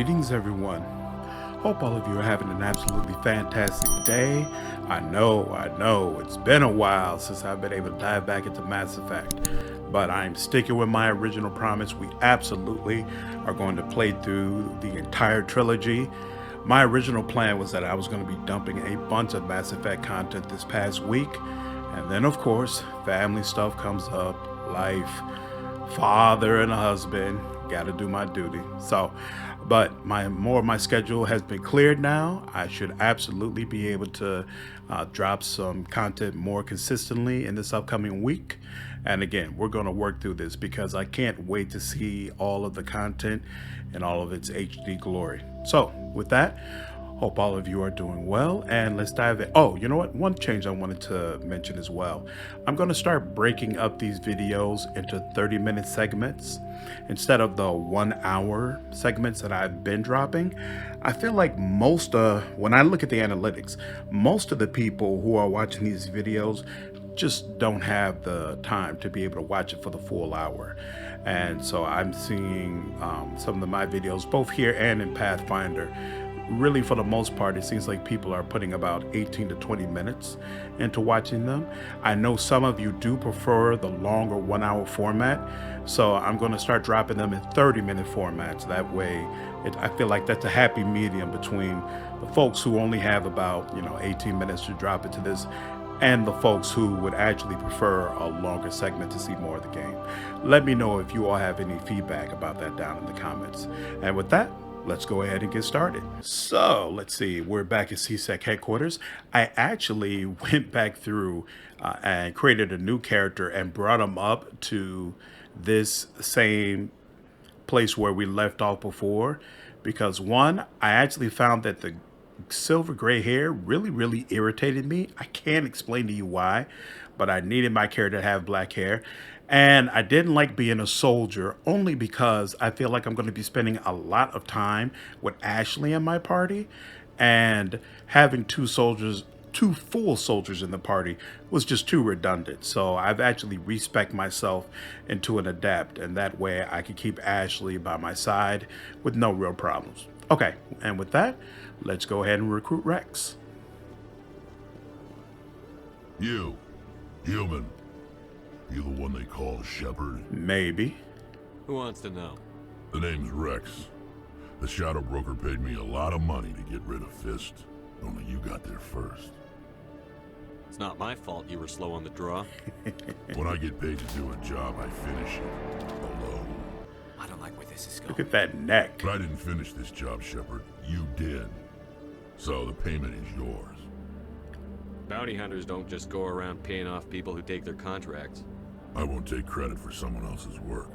Greetings, everyone. Hope all of you are having an absolutely fantastic day. I know, it's been a while since I've been able to dive back into Mass Effect, but I'm sticking with my original promise. We absolutely are going to play through the entire trilogy. My original plan was that I was going to be dumping a bunch of Mass Effect content this past week, and then of course, family stuff comes up, life, father and a husband, got to do my duty. But my schedule has been cleared now. I should absolutely be able to drop some content more consistently in this upcoming week. And again, we're going to work through this because I can't wait to see all of the content in all of its HD glory. So with that, hope all of you are doing well, and let's dive in. Oh, you know what? One change I wanted to mention as well. I'm going to start breaking up these videos into 30-minute segments instead of the 1 hour segments that I've been dropping. I feel like when I look at the analytics, most of the people who are watching these videos just don't have the time to be able to watch it for the full hour. And so I'm seeing some of my videos, both here and in Pathfinder, really for the most part, it seems like people are putting about 18 to 20 minutes into watching them. I know some of you do prefer the longer 1 hour format, so I'm going to start dropping them in 30-minute formats. That way, I feel like that's a happy medium between the folks who only have about 18 minutes to drop into this, and the folks who would actually prefer a longer segment to see more of the game. Let me know if you all have any feedback about that down in the comments. And with that, let's go ahead and get started. So let's see, we're back at CSEC headquarters. I actually went back through and created a new character and brought him up to this same place where we left off before, because one, I actually found that the silver gray hair really irritated me. I can't explain to you why, but I needed my character to have black hair. And I didn't like being a soldier only because I feel like I'm going to be spending a lot of time with Ashley in my party, and having two full soldiers in the party was just too redundant. So I've actually respec'd myself into an Adept, and that way I can keep Ashley by my side with no real problems. Okay, and with that, let's go ahead and recruit Wrex. You, human. You the one they call Shepard? Maybe. Who wants to know? The name's Wrex. The Shadow Broker paid me a lot of money to get rid of Fist. Only you got there first. It's not my fault you were slow on the draw. When I get paid to do a job, I finish it. Alone. I don't like where this is going. Look at that neck. But I didn't finish this job, Shepard. You did. So the payment is yours. Bounty hunters don't just go around paying off people who take their contracts. I won't take credit for someone else's work.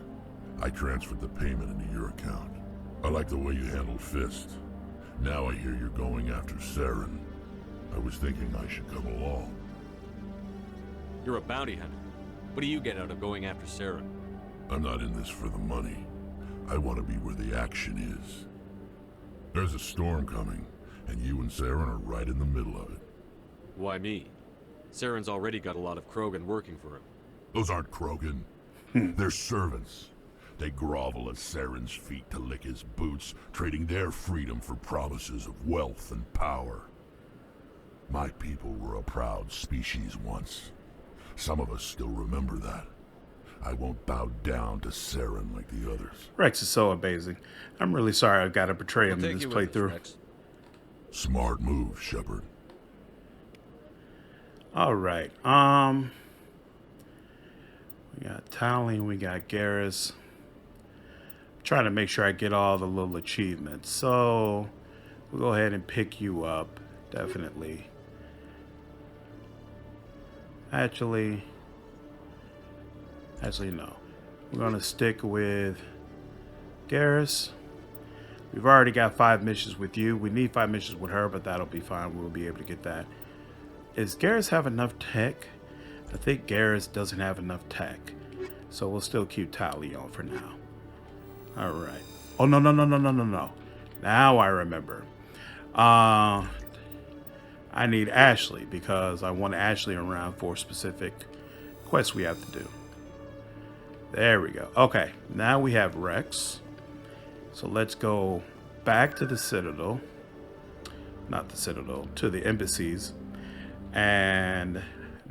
I transferred the payment into your account. I like the way you handled Fist. Now I hear you're going after Saren. I was thinking I should come along. You're a bounty hunter. What do you get out of going after Saren? I'm not in this for the money. I want to be where the action is. There's a storm coming, and you and Saren are right in the middle of it. Why me? Saren's already got a lot of Krogan working for him. Those aren't Krogan. They're servants. They grovel at Saren's feet to lick his boots, trading their freedom for promises of wealth and power. My people were a proud species once. Some of us still remember that. I won't bow down to Saren like the others. Wrex is so amazing. I'm really sorry I've got to betray him in this playthrough. Smart move, Shepard. All right. We got Tally, we got Garrus. Trying to make sure I get all the little achievements. So we'll go ahead and pick you up. Definitely. Actually, no. We're going to stick with Garrus. We've already got 5 missions with you. We need 5 missions with her, but that'll be fine. We'll be able to get that. Does Garrus have enough tech? I think Garrus doesn't have enough tech. So we'll still keep Tally on for now. All right. Oh, no. Now I remember. I need Ashley because I want Ashley around for specific quests we have to do. There we go. Okay, now we have Wrex. So let's go back to the Citadel. Not the Citadel, to the embassies. And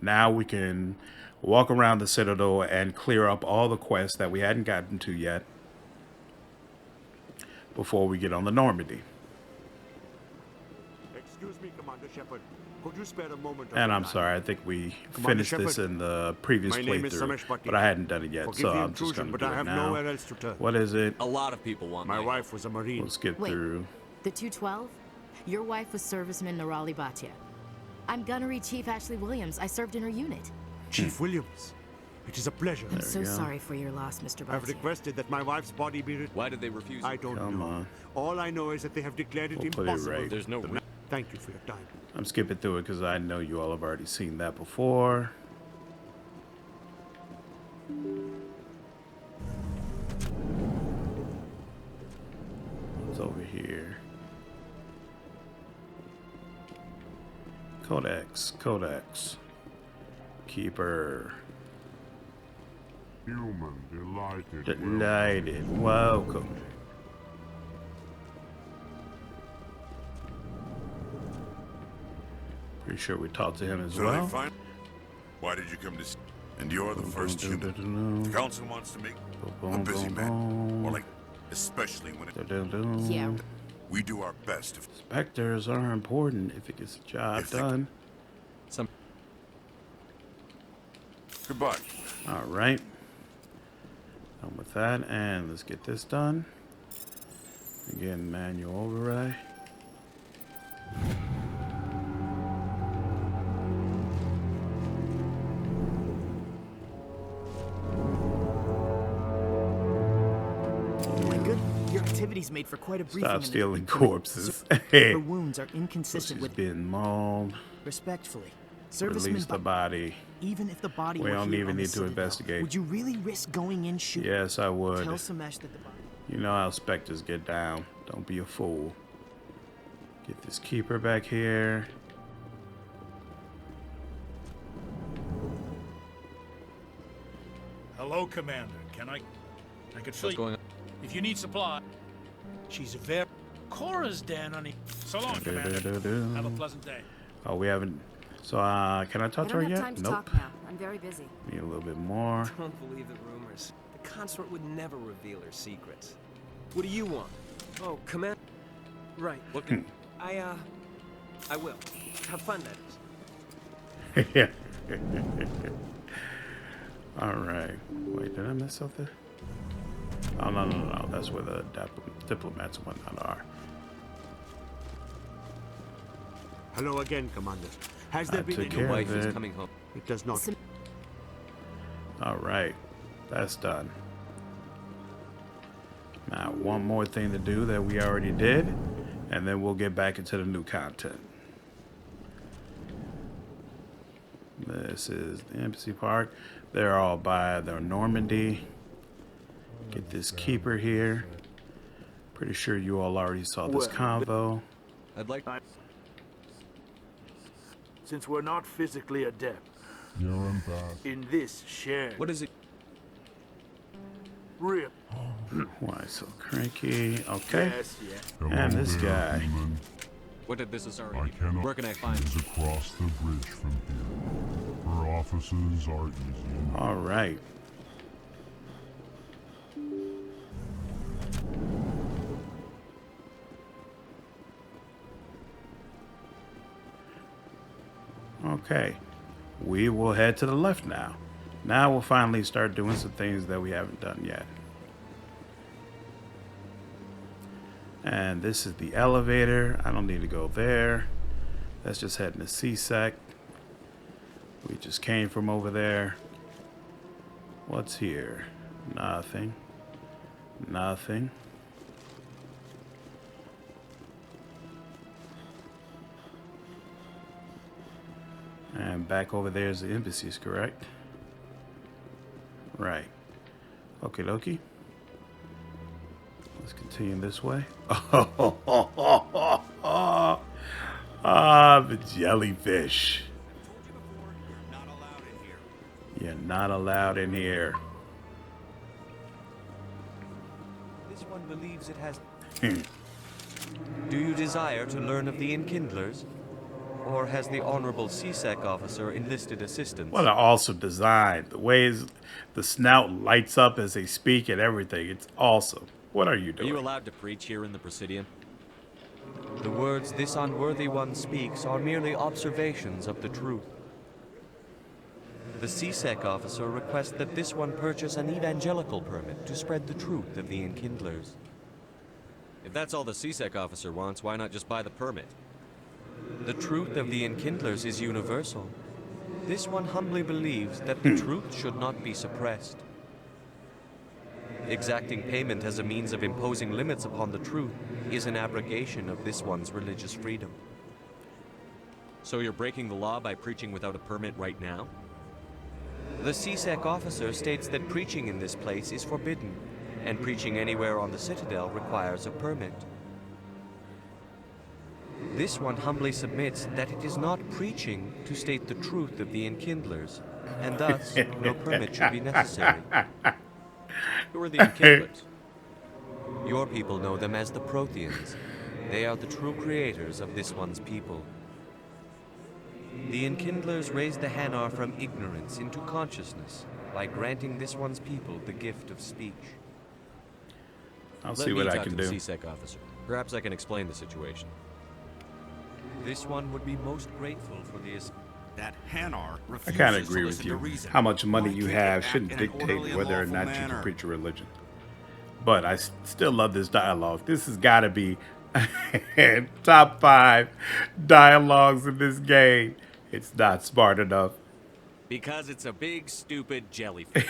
now we can walk around the Citadel and clear up all the quests that we hadn't gotten to yet before we get on the Normandy. Excuse me, Commander Shepard. Could you spare a moment? And I'm sorry, I think we finished this in the previous playthrough, but I hadn't done it yet, so I'm just going to do it now. Else to turn. What is it? A lot of people want My wife was a Marine. We'll skip Wait, through. the 212? Your wife was serviceman Nirali Bhatia. I'm Gunnery Chief Ashley Williams. I served in her unit. Chief Williams. It is a pleasure. I'm so sorry for your loss, Mr. I've Bhatia. requested that my wife's body be returned. Why did they refuse? I don't Come know. on. All I know is that they have declared it We'll put it impossible. right. There's no. Thank you for your time. I'm skipping through it because I know you all have already seen that before. What's over here? Codex. Keeper. Human, delighted. Delighted. Welcome. Pretty sure we talked to him as So well. they find. Why did you come to? And you're the first human. The council wants to make a busy man, or like, especially when it, Yeah. we do our best. To, Specters are important if it gets the job If they- done. Some. goodbye. All right. Done with that, and let's get this done. Again, manual override. My good, your activities made for quite a briefing. Stop in the- stealing corpses. Her wounds are inconsistent She's with. being mauled. Respectfully, servicemen. Release the body. Even if the body We were don't here even on the need to Citadel, investigate. Would you really risk going in shooting? Yes, I would. Tell Samesh that the body. You know how specters get down. Don't be a fool. Get this keeper back here. Hello, Commander. I could fill What's going on? If you need supply. She's a very... Cora's den, honey. So long, Commander. Have a pleasant day. Oh, we haven't. So, can I I talk to don't her have yet? time to Nope. talk now. I'm very busy. Need a little bit more. Don't believe the rumors. The consort would never reveal her secrets. What do you want? Oh, command. Right. Look. I will. Have fun, that is. Yeah. All right. Wait, did I miss something? Oh, no. That's where the diplomats and whatnot are. Hello again, Commander. Has there I been took any... care Your wife of is it. coming home. It does not. All right. That's done. Now, one more thing to do that we already did, and then we'll get back into the new content. This is the Embassy Park. They're all by the Normandy. Get this keeper here. Pretty sure you all already saw this convo. I'd like. Since we're not physically adept You're impact. in this shared What is it? rip. Why so cranky? Okay. Yes, yeah. And Hello this there, guy. human. What did this is I already? cannot. Where can I find? Is across the bridge from here. Her offices are easy. All right. Okay. We will head to the left now. Now we'll finally start doing some things that we haven't done yet. And this is the elevator. I don't need to go there. Let's just head into CSEC. We just came from over there. What's here? Nothing. Nothing. And back over there is the embassies, correct? Right. Okie dokie. Let's continue this way. Ah, the jellyfish. You're not allowed in here. This one believes it has. Do you desire to learn of the Enkindlers? Or has the Honorable CSEC officer enlisted assistance? What an awesome design. The ways the snout lights up as they speak and everything. It's awesome. What are you Are doing? you allowed to preach here in the Presidium? The words this unworthy one speaks are merely observations of the truth. The CSEC officer requests that this one purchase an evangelical permit to spread the truth of the Enkindlers. If that's all the CSEC officer wants, why not just buy the permit? The truth of the Enkindlers is universal. This one humbly believes that the truth should not be suppressed. Exacting payment as a means of imposing limits upon the truth is an abrogation of this one's religious freedom. So you're breaking the law by preaching without a permit right now? The CSEC officer states that preaching in this place is forbidden, and preaching anywhere on the Citadel requires a permit. This one humbly submits that it is not preaching to state the truth of the Enkindlers, and thus no permit should be necessary. Who are the Enkindlers? Your people know them as the Protheans. They are the true creators of this one's people. The Enkindlers raised the Hanar from ignorance into consciousness by granting this one's people the gift of speech. I'll see what I can do. Let me talk to the CSEC officer. Perhaps I can explain the situation. This one would be most grateful for the that Hanar I refuses kind of to agree with listen you. to reason. How much money Why you can't have they shouldn't act in an dictate orderly and whether or lawful not you can manner? preach a religion. But I still love this dialogue. This has got to be top 5 dialogues in this game. It's not smart enough. Because it's a big, stupid jellyfish.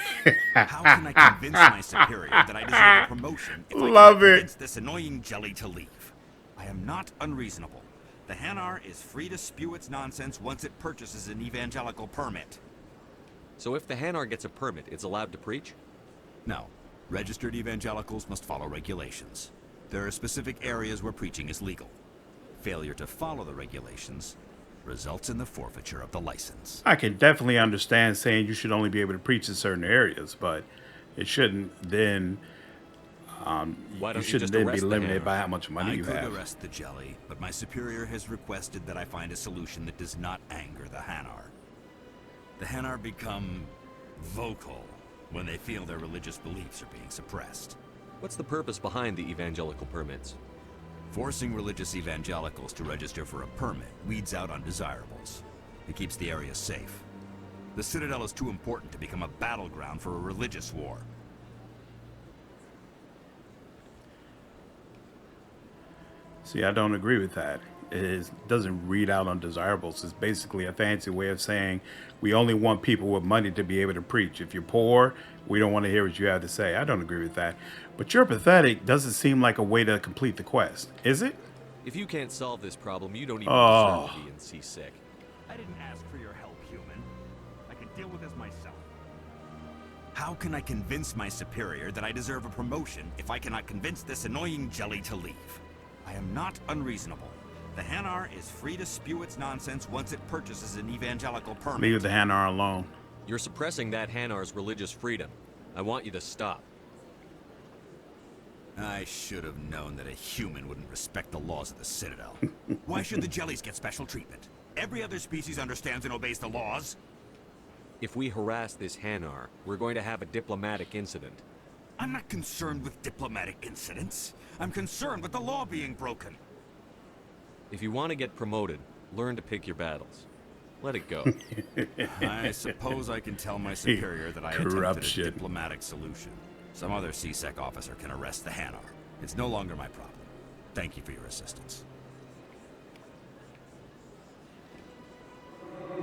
How can I convince my superior that I deserve a promotion if Love I can it. convince this annoying jelly to leave? I am not unreasonable. The Hanar is free to spew its nonsense once it purchases an evangelical permit. So if the Hanar gets a permit, it's allowed to preach? No. Registered evangelicals must follow regulations. There are specific areas where preaching is legal. Failure to follow the regulations results in the forfeiture of the license. I can definitely understand saying you should only be able to preach in certain areas, but it shouldn't then you shouldn't then be limited by how much money you I have. could arrest the jelly, but my superior has requested that I find a solution that does not anger the Hanar. The Hanar become vocal when they feel their religious beliefs are being suppressed. What's the purpose behind the evangelical permits? Forcing religious evangelicals to register for a permit weeds out undesirables. It keeps the area safe. The Citadel is too important to become a battleground for a religious war. See, I don't agree with that. It doesn't read out undesirables. It's basically a fancy way of saying we only want people with money to be able to preach. If you're poor, we don't want to hear what you have to say. I don't agree with that. But you're pathetic doesn't seem like a way to complete the quest, is it? If you can't solve this problem, you don't even deserve to be in CSEC. I didn't ask for your help, human. I can deal with this myself. How can I convince my superior that I deserve a promotion if I cannot convince this annoying jelly to leave? I am not unreasonable. The Hanar is free to spew its nonsense once it purchases an evangelical permit. Leave the Hanar alone. You're suppressing that Hanar's religious freedom. I want you to stop. I should have known that a human wouldn't respect the laws of the Citadel. Why should the jellies get special treatment? Every other species understands and obeys the laws. If we harass this Hanar, we're going to have a diplomatic incident. I'm not concerned with diplomatic incidents. I'm concerned with the law being broken. If you want to get promoted, learn to pick your battles. Let it go. I suppose I can tell my superior that I attempted a diplomatic solution. Some other CSEC officer can arrest the Hanar. It's no longer my problem. Thank you for your assistance.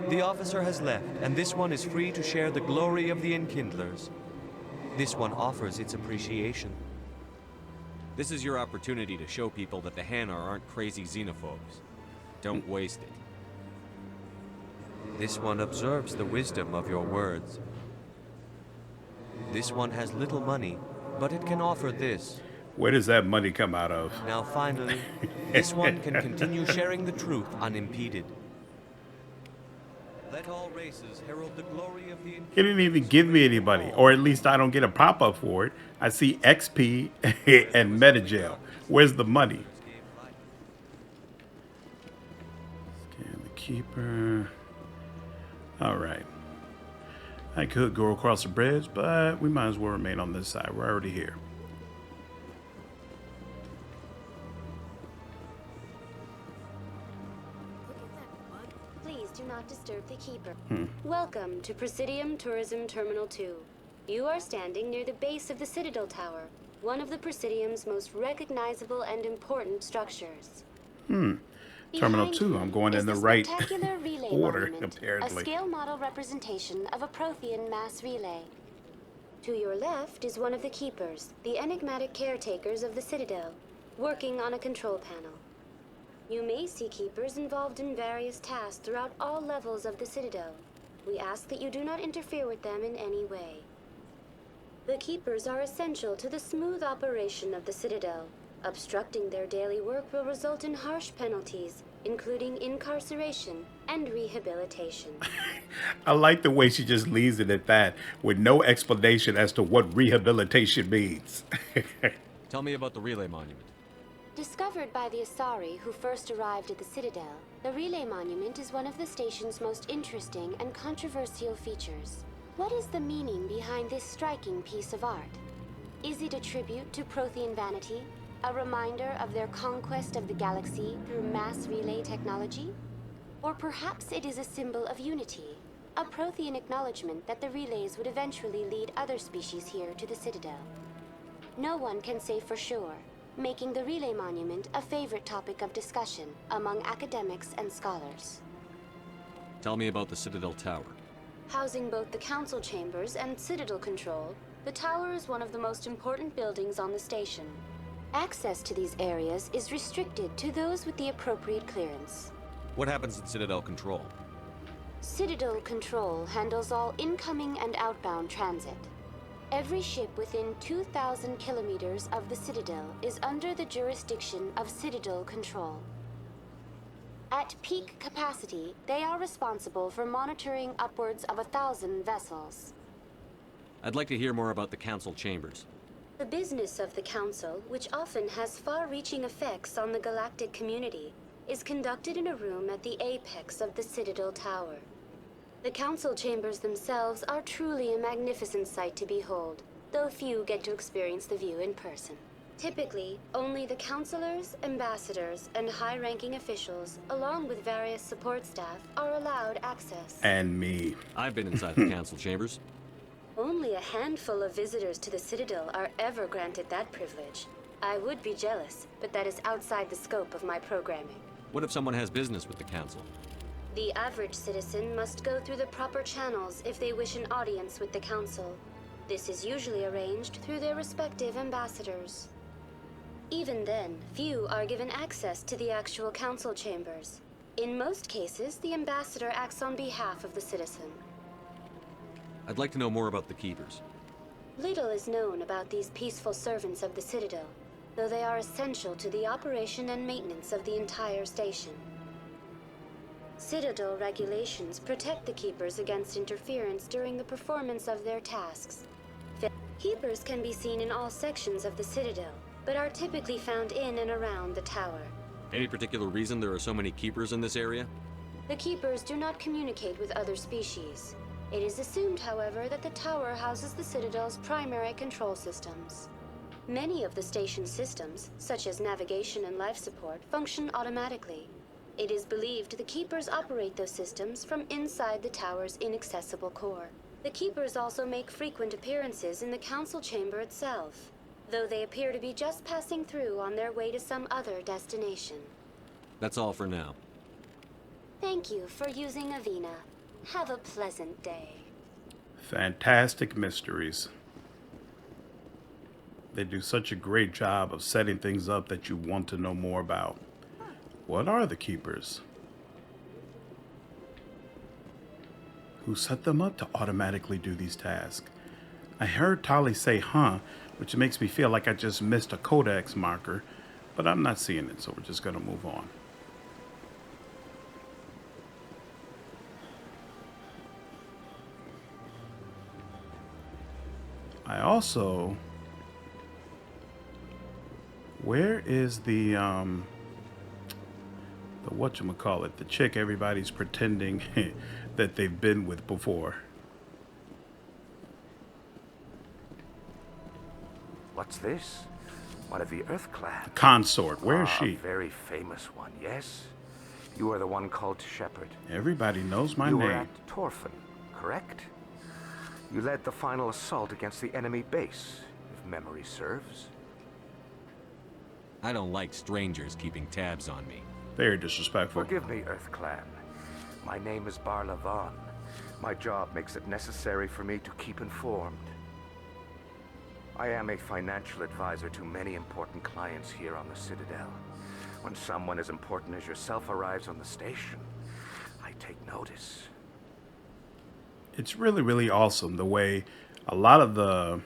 The officer has left, and this one is free to share the glory of the Enkindlers. This one offers its appreciation. This is your opportunity to show people that the Hanar aren't crazy xenophobes. Don't waste it. This one observes the wisdom of your words. This one has little money, but it can offer this. Where does that money come out of? Now finally, this one can continue sharing the truth unimpeded. Let all races herald the glory of the Enkindlers. He didn't even give me anybody, or at least I don't get a pop-up for it. I see XP and Metagel. Where's the money? Keeper. Alright. I could go across the bridge, but we might as well remain on this side. We're already here. Please do not disturb the Keeper. Welcome to Presidium Tourism Terminal 2. You are standing near the base of the Citadel Tower, one of the Presidium's most recognizable and important structures. Terminal 2, I'm going in the right relay order, monument, apparently. a scale model representation of a Prothean mass relay. To your left is one of the Keepers, the enigmatic caretakers of the Citadel, working on a control panel. You may see Keepers involved in various tasks throughout all levels of the Citadel. We ask that you do not interfere with them in any way. The Keepers are essential to the smooth operation of the Citadel. Obstructing their daily work will result in harsh penalties, including incarceration and rehabilitation. I like the way she just leaves it at that, with no explanation as to what rehabilitation means. Tell me about the relay monument. Discovered by the Asari who first arrived at the Citadel, the relay monument is one of the station's most interesting and controversial features. What is the meaning behind this striking piece of art? Is it a tribute to Prothean vanity? A reminder of their conquest of the galaxy through mass relay technology? Or perhaps it is a symbol of unity, a Prothean acknowledgement that the relays would eventually lead other species here to the Citadel. No one can say for sure, making the relay monument a favorite topic of discussion among academics and scholars. Tell me about the Citadel Tower. Housing both the council chambers and Citadel control, the tower is one of the most important buildings on the station. Access to these areas is restricted to those with the appropriate clearance. What happens in Citadel Control? Citadel Control handles all incoming and outbound transit. Every ship within 2,000 kilometers of the Citadel is under the jurisdiction of Citadel Control. At peak capacity, they are responsible for monitoring upwards of 1,000 vessels. I'd like to hear more about the council chambers. The business of the Council, which often has far-reaching effects on the galactic community, is conducted in a room at the apex of the Citadel Tower. The Council chambers themselves are truly a magnificent sight to behold, though few get to experience the view in person. Typically, only the councilors, ambassadors, and high-ranking officials, along with various support staff, are allowed access. And me. I've been inside the council chambers. Only a handful of visitors to the Citadel are ever granted that privilege. I would be jealous, but that is outside the scope of my programming. What if someone has business with the council? The average citizen must go through the proper channels if they wish an audience with the Council. This is usually arranged through their respective ambassadors. Even then, few are given access to the actual council chambers. In most cases, the ambassador acts on behalf of the citizen. I'd like to know more about the Keepers. Little is known about these peaceful servants of the Citadel, though they are essential to the operation and maintenance of the entire station. Citadel regulations protect the Keepers against interference during the performance of their tasks. Keepers can be seen in all sections of the Citadel, but are typically found in and around the tower. Any particular reason there are so many Keepers in this area? The Keepers do not communicate with other species. It is assumed, however, that the tower houses the Citadel's primary control systems. Many of the station's systems, such as navigation and life support, function automatically. It is believed the Keepers operate those systems from inside the tower's inaccessible core. The Keepers also make frequent appearances in the council chamber itself, though they appear to be just passing through on their way to some other destination. That's all for now. Thank you for using Avina. Have a pleasant day. Fantastic mysteries. They do such a great job of setting things up that you want to know more about. What are the Keepers? Who set them up to automatically do these tasks? I heard Tali say, huh, which makes me feel like I just missed a codex marker, but I'm not seeing it, so we're just going to move on. I also... Where is the the whatchamacallit, the chick everybody's pretending that they've been with before. What's this? One of the Earth Clan. Consort, where is she? A very famous one, yes? You are the one called Shepherd. Everybody knows my name. name. You were at Torfin, correct? You led the final assault against the enemy base, if memory serves. I don't like strangers keeping tabs on me. Very disrespectful. Forgive me, Earth Clan. My name is Barla Vaughn. My job makes it necessary for me to keep informed. I am a financial advisor to many important clients here on the Citadel. When someone as important as yourself arrives on the station, I take notice. It's really, really awesome the way a lot of the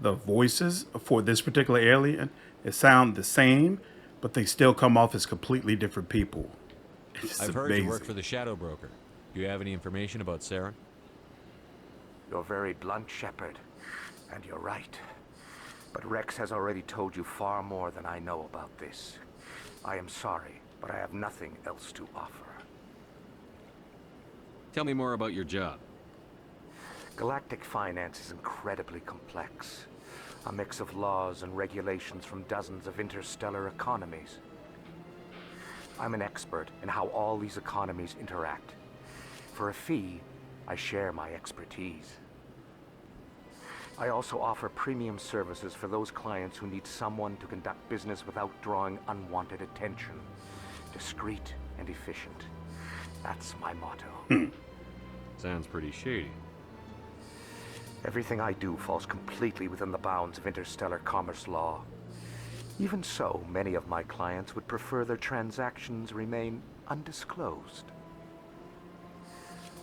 voices for this particular alien, it sound the same, but they still come off as completely different people. I've heard you work for the Shadow Broker. Do you have any information about Saren? You're very blunt, Shepherd, and you're right. But Wrex has already told you far more than I know about this. I am sorry, but I have nothing else to offer. Tell me more about your job. Galactic finance is incredibly complex. A mix of laws and regulations from dozens of interstellar economies. I'm an expert in how all these economies interact. For a fee, I share my expertise. I also offer premium services for those clients who need someone to conduct business without drawing unwanted attention. Discreet and efficient. That's my motto. Sounds pretty shady. Everything I do falls completely within the bounds of interstellar commerce law. Even so, many of my clients would prefer their transactions remain undisclosed.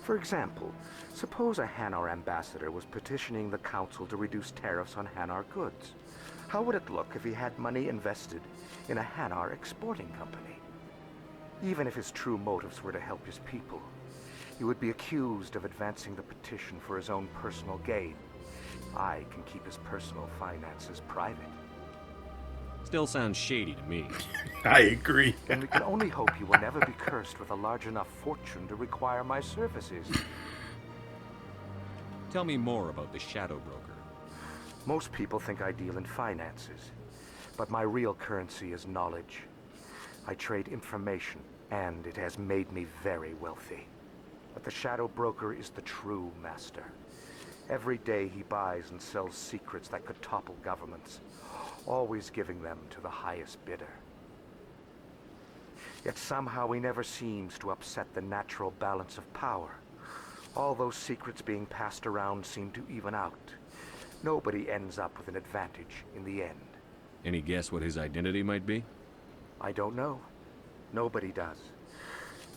For example, suppose a Hanar ambassador was petitioning the council to reduce tariffs on Hanar goods. How would it look if he had money invested in a Hanar exporting company? Even if his true motives were to help his people, he would be accused of advancing the petition for his own personal gain. I can keep his personal finances private. Still sounds shady to me. I agree. And we can only hope you will never be cursed with a large enough fortune to require my services. Tell me more about the Shadow Broker. Most people think I deal in finances, but my real currency is knowledge. I trade information, and it has made me very wealthy. But the Shadow Broker is the true master. Every day he buys and sells secrets that could topple governments, always giving them to the highest bidder. Yet somehow he never seems to upset the natural balance of power. All those secrets being passed around seem to even out. Nobody ends up with an advantage in the end. Any guess what his identity might be? I don't know. Nobody does.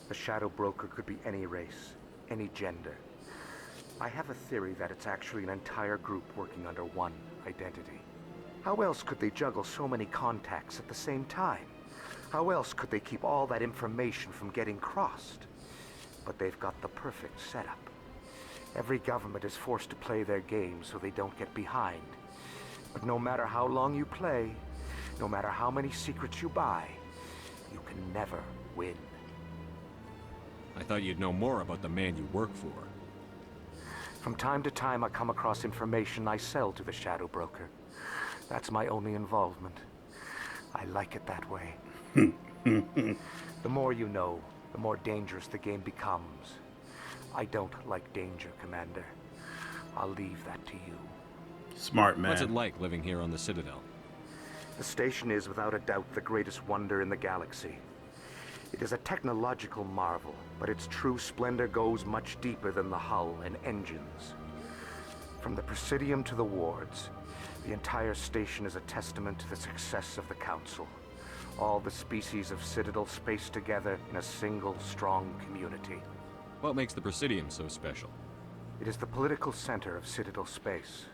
The Shadow Broker could be any race, any gender. I have a theory that it's actually an entire group working under one identity. How else could they juggle so many contacts at the same time? How else could they keep all that information from getting crossed? But they've got the perfect setup. Every government is forced to play their game so they don't get behind. But no matter how long you play, no matter how many secrets you buy, you can never win. I thought you'd know more about the man you work for. From time to time, I come across information I sell to the Shadow Broker. That's my only involvement. I like it that way. The more you know, the more dangerous the game becomes. I don't like danger, Commander. I'll leave that to you. Smart man. What's it like living here on the Citadel? The station is without a doubt the greatest wonder in the galaxy. It is a technological marvel, but its true splendor goes much deeper than the hull and engines. From the Presidium to the wards, the entire station is a testament to the success of the Council. All the species of Citadel spaced together in a single, strong community. What makes the Presidium so special? It is the political center of Citadel space.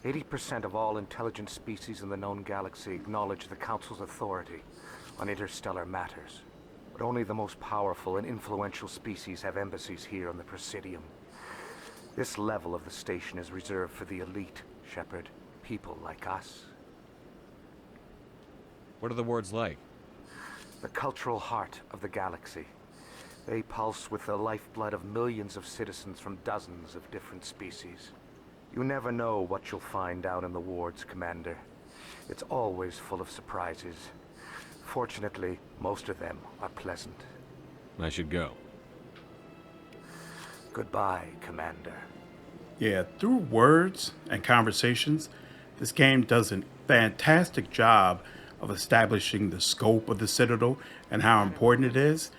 80% of all intelligent species in the known galaxy acknowledge the Council's authority on interstellar matters. But only the most powerful and influential species have embassies here on the Presidium. This level of the station is reserved for the elite, Shepard. People like us. What are the wards like? The cultural heart of the galaxy. They pulse with the lifeblood of millions of citizens from dozens of different species. You never know what you'll find out in the wards, Commander. It's always full of surprises. Fortunately, most of them are pleasant. I should go. Goodbye, Commander. Yeah, through words and conversations, this game does a fantastic job of establishing the scope of the Citadel and how important it is.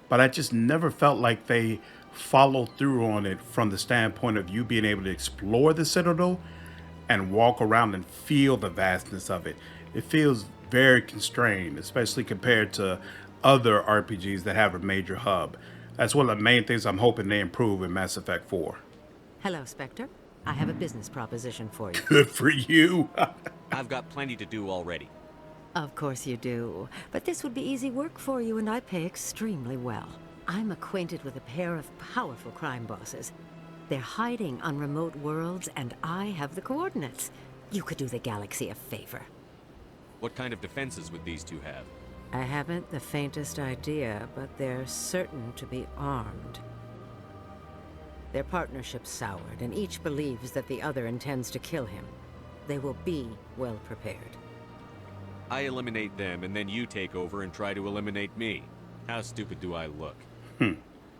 But I just never felt like they followed through on it from the standpoint of you being able to explore the Citadel and walk around and feel the vastness of it. It feels very constrained, especially compared to other RPGs that have a major hub. That's one of the main things I'm hoping they improve in Mass Effect 4. Hello, Spectre. I have a business proposition for you. Good for you. I've got plenty to do already. Of course you do. But this would be easy work for you, and I pay extremely well. I'm acquainted with a pair of powerful crime bosses. They're hiding on remote worlds, and I have the coordinates. You could do the galaxy a favor. What kind of defenses would these two have? I haven't the faintest idea, but they're certain to be armed. Their partnership's soured, and each believes that the other intends to kill him. They will be well prepared. I eliminate them, and then you take over and try to eliminate me. How stupid do I look?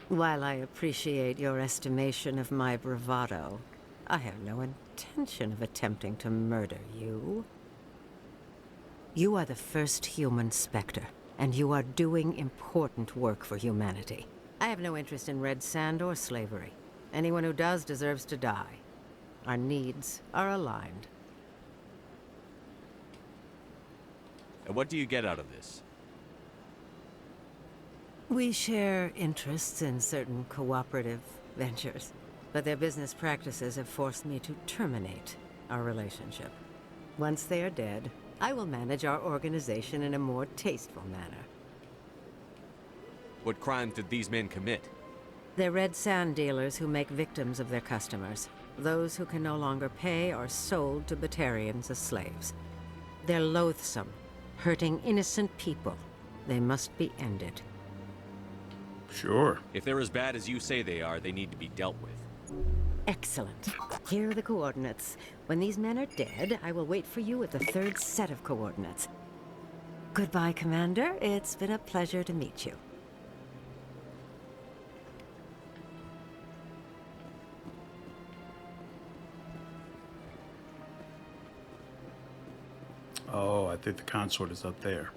While I appreciate your estimation of my bravado, I have no intention of attempting to murder you. You are the first human Spectre, and you are doing important work for humanity. I have no interest in red sand or slavery. Anyone who does deserves to die. Our needs are aligned. And what do you get out of this? We share interests in certain cooperative ventures, but their business practices have forced me to terminate our relationship. Once they are dead, I will manage our organization in a more tasteful manner. What crimes did these men commit? They're red sand dealers who make victims of their customers. Those who can no longer pay are sold to Batarians as slaves. They're loathsome, hurting innocent people. They must be ended. Sure. If they're as bad as you say they are, they need to be dealt with. Excellent. Here are the coordinates. When these men are dead, I will wait for you at the third set of coordinates. Goodbye, Commander. It's been a pleasure to meet you. Oh, I think the consort is up there.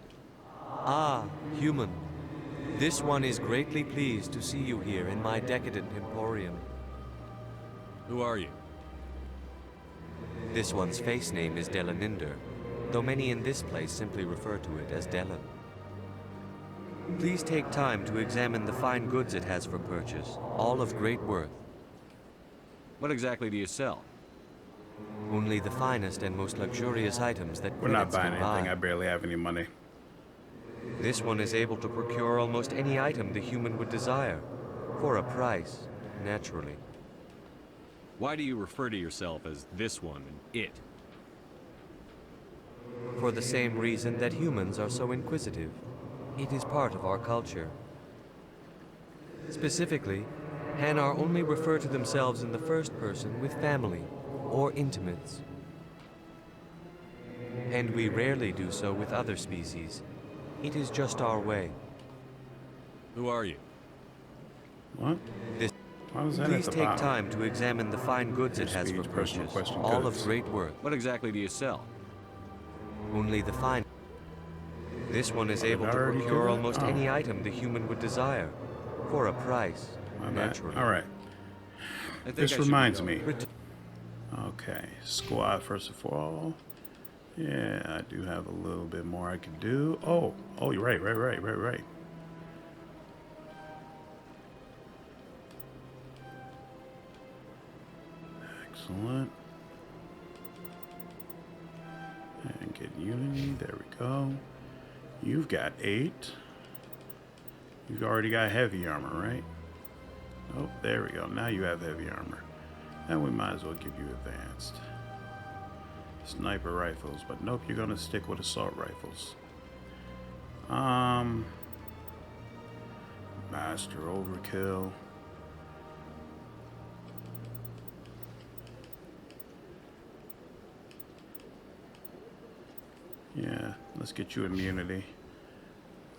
Ah, human. This one is greatly pleased to see you here in my decadent emporium. Who are you? This one's face name is Delaninder, though many in this place simply refer to it as Delan. Please take time to examine the fine goods it has for purchase, all of great worth. What exactly do you sell? Only the finest and most luxurious items that We're not credits buying can anything. buy. I barely have any money. This one is able to procure almost any item the human would desire, for a price, naturally. Why do you refer to yourself as this one and it? For the same reason that humans are so inquisitive. It is part of our culture. Specifically, Hanar only refer to themselves in the first person with family or intimates. And we rarely do so with other species. It is just our way. Who are you? What? Why was that Please at the take bottom? time to examine the fine goods it has for personal purchase, question all goods. of great worth. What exactly do you sell? Only the fine. This one is able to already do procure that? almost Oh. any item the human would desire, for a price, My bad. naturally. All right. I think This I should reminds go. me. Okay, squad first of all. Yeah, I do have a little bit more I could do. Oh, you're right. Excellent. And get Unity. There we go. You've got 8. You've already got heavy armor, right? Oh, there we go. Now you have heavy armor. And we might as well give you advanced. Sniper rifles, but nope, you're gonna stick with assault rifles. Master overkill. Yeah, let's get you immunity.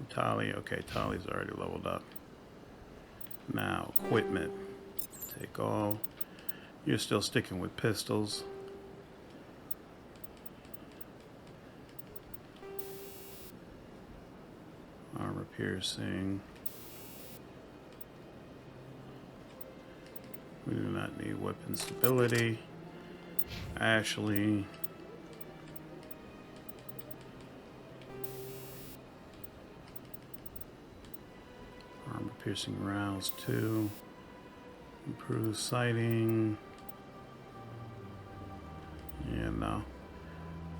Tali, okay, Tali's already leveled up. Now, equipment. Take all. You're still sticking with pistols. Armor piercing. We do not need weapon stability. Ashley. Armor piercing rounds 2. Improved sighting. Yeah, no.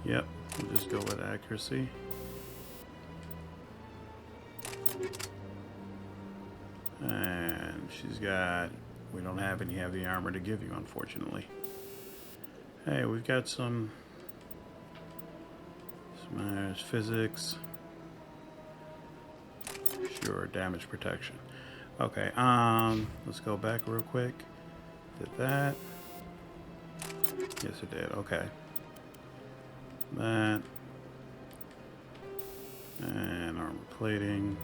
Yep, we'll just go with accuracy. And she's got... We don't have any heavy armor to give you, unfortunately. Hey, we've got some... Smash physics. Sure, damage protection. Okay, let's go back real quick. Did that. Yes, it did. Okay. That. And armor plating.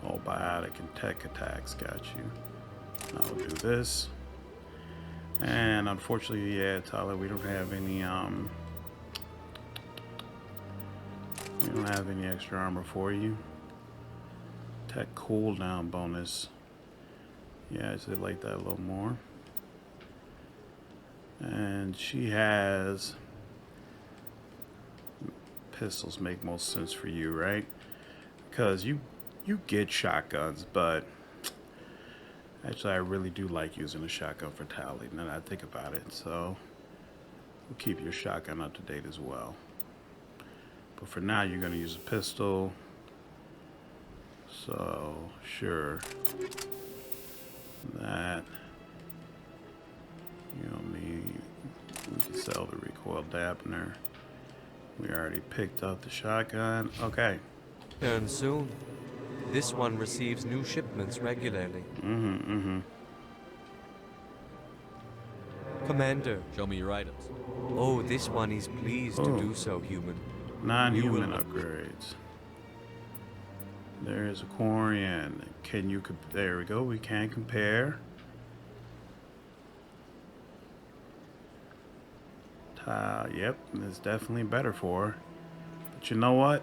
All biotic and tech attacks. Got you. I'll do this. And unfortunately, yeah, Tyler, we don't have any, we don't have any extra armor for you. Tech cooldown bonus. Yeah, I should like that a little more. And she has... Pistols make most sense for you, right? Because you get shotguns, but... Actually, I really do like using a shotgun for Tally, now that I think about it. So, we'll keep your shotgun up to date as well. But for now, you're going to use a pistol. So, sure. That. You don't need... We can sell the recoil dampener. We already picked up the shotgun. Okay. And soon, this one receives new shipments regularly. Commander. Show me your items. Oh, this one is pleased to do so, human. Non-human upgrades. There's a Quarian. Can you... There we go. We can compare. Yep, it's definitely better for her. But you know what?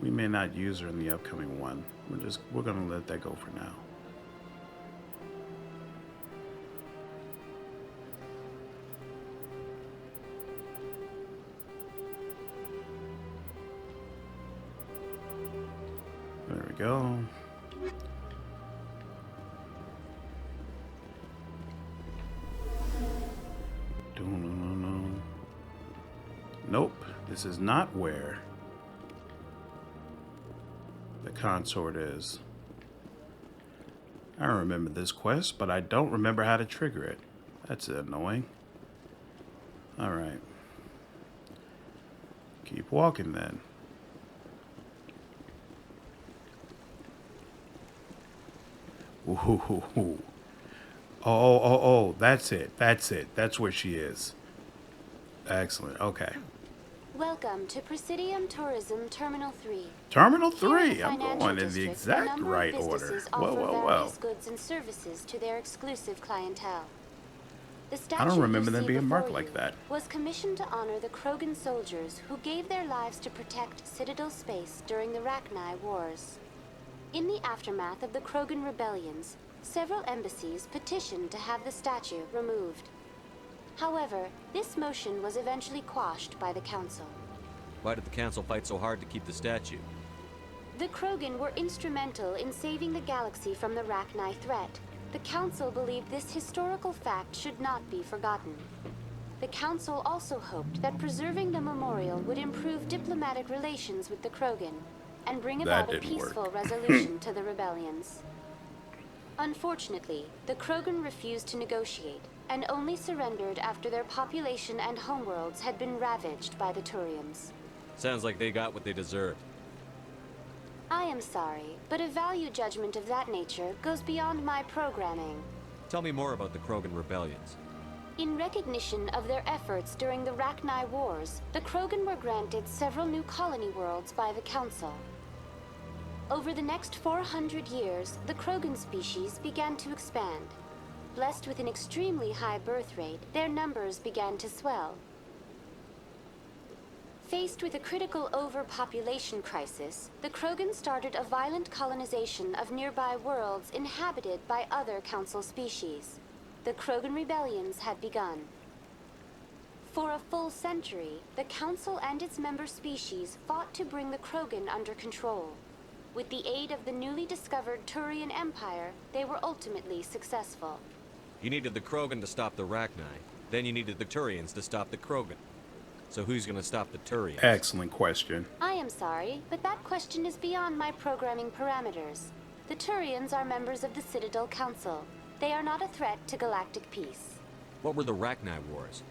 We may not use her in the upcoming one. We're gonna let that go for now. There we go. Nope, this is not where the consort is. I remember this quest, but I don't remember how to trigger it. That's annoying. Alright. Keep walking then. Ooh. Oh, that's it. That's where she is. Excellent, okay. Welcome to Presidium Tourism Terminal 3. Terminal 3? Here I'm going in the exact right order. Whoa. Various goods and services to their exclusive clientele. The statue I don't remember you them see being marked before like you that. was commissioned to honor the Krogan soldiers who gave their lives to protect Citadel space during the Rachni Wars. In the aftermath of the Krogan rebellions, several embassies petitioned to have the statue removed. However, this motion was eventually quashed by the Council. Why did the Council fight so hard to keep the statue? The Krogan were instrumental in saving the galaxy from the Rachni threat. The Council believed this historical fact should not be forgotten. The Council also hoped that preserving the memorial would improve diplomatic relations with the Krogan and bring about a peaceful resolution to the rebellions. Unfortunately, the Krogan refused to negotiate and only surrendered after their population and homeworlds had been ravaged by the Turians. Sounds like they got what they deserved. I am sorry, but a value judgment of that nature goes beyond my programming. Tell me more about the Krogan rebellions. In recognition of their efforts during the Rachni Wars, the Krogan were granted several new colony worlds by the Council. Over the next 400 years, the Krogan species began to expand. Blessed with an extremely high birth rate, their numbers began to swell. Faced with a critical overpopulation crisis, the Krogan started a violent colonization of nearby worlds inhabited by other Council species. The Krogan rebellions had begun. For a full century, the Council and its member species fought to bring the Krogan under control. With the aid of the newly discovered Turian Empire, they were ultimately successful. You needed the Krogan to stop the Rachni, then you needed the Turians to stop the Krogan. So who's gonna stop the Turians? Excellent question. I am sorry, but that question is beyond my programming parameters. The Turians are members of the Citadel Council. They are not a threat to galactic peace. What were the Rachni Wars?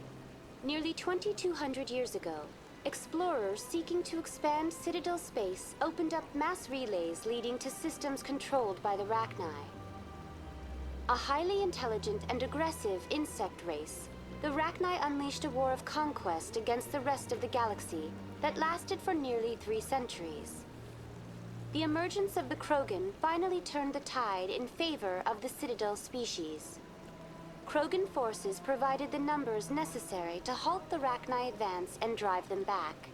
Nearly 2,200 years ago, explorers seeking to expand Citadel space opened up mass relays leading to systems controlled by the Rachni. A highly intelligent and aggressive insect race, the Rachni unleashed a war of conquest against the rest of the galaxy that lasted for nearly 3 centuries. The emergence of the Krogan finally turned the tide in favor of the Citadel species. Krogan forces provided the numbers necessary to halt the Rachni advance and drive them back.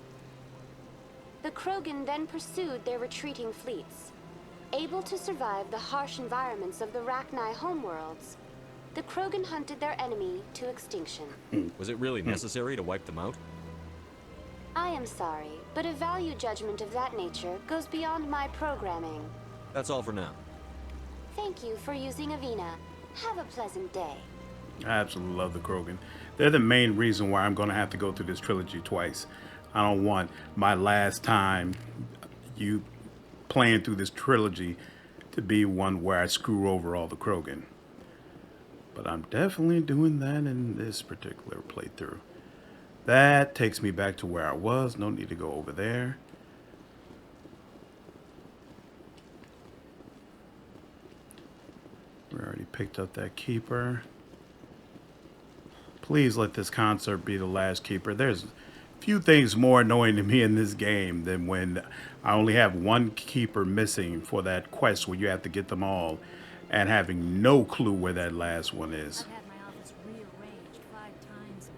The Krogan then pursued their retreating fleets. Able to survive the harsh environments of the Rachni homeworlds, the Krogan hunted their enemy to extinction. Was it really necessary to wipe them out? I am sorry, but a value judgment of that nature goes beyond my programming. That's all for now. Thank you for using Avina. Have a pleasant day. I absolutely love the Krogan. They're the main reason why I'm going to have to go through this trilogy twice. I don't want my last time you playing through this trilogy to be one where I screw over all the Krogan. But I'm definitely doing that in this particular playthrough. That takes me back to where I was. No need to go over there. We already picked up that keeper. Please let this concert be the last keeper. There's few things more annoying to me in this game than when I only have one keeper missing for that quest where you have to get them all and having no clue where that last one is. I've had my office rearranged 5 times.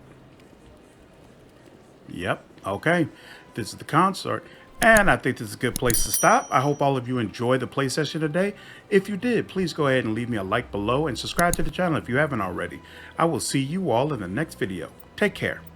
Yep. Okay. This is the concert. And I think this is a good place to stop. I hope all of you enjoyed the play session today. If you did, please go ahead and leave me a like below and subscribe to the channel if you haven't already. I will see you all in the next video. Take care.